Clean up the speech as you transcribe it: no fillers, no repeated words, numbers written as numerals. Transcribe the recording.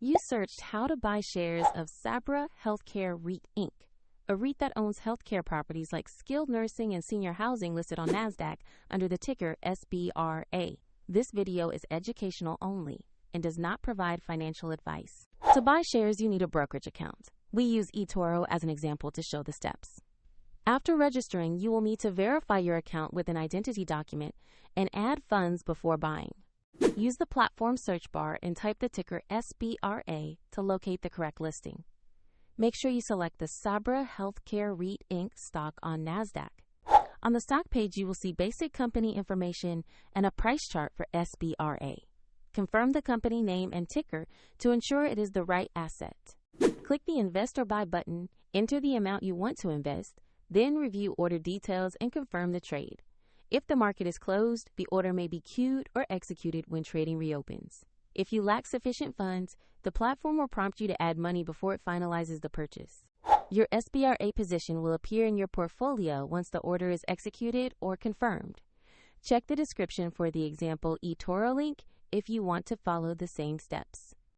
You searched how to buy shares of Sabra Healthcare REIT Inc., a REIT that owns healthcare properties like skilled nursing and senior housing listed on NASDAQ under the ticker SBRA. This video is educational only and does not provide financial advice. To buy shares, you need a brokerage account. We use eToro as an example to show the steps. After registering, you will need to verify your account with an identity document and add funds before buying. Use the platform search bar and type the ticker SBRA to locate the correct listing. Make sure you select the Sabra Healthcare REIT Inc. stock on NASDAQ. On the stock page, you will see basic company information and a price chart for SBRA. Confirm the company name and ticker to ensure it is the right asset. Click the Invest or Buy button, enter the amount you want to invest, then review order details and confirm the trade. If the market is closed, the order may be queued or executed when trading reopens. If you lack sufficient funds, the platform will prompt you to add money before it finalizes the purchase. Your SBRA position will appear in your portfolio once the order is executed or confirmed. Check the description for the example eToro link if you want to follow the same steps.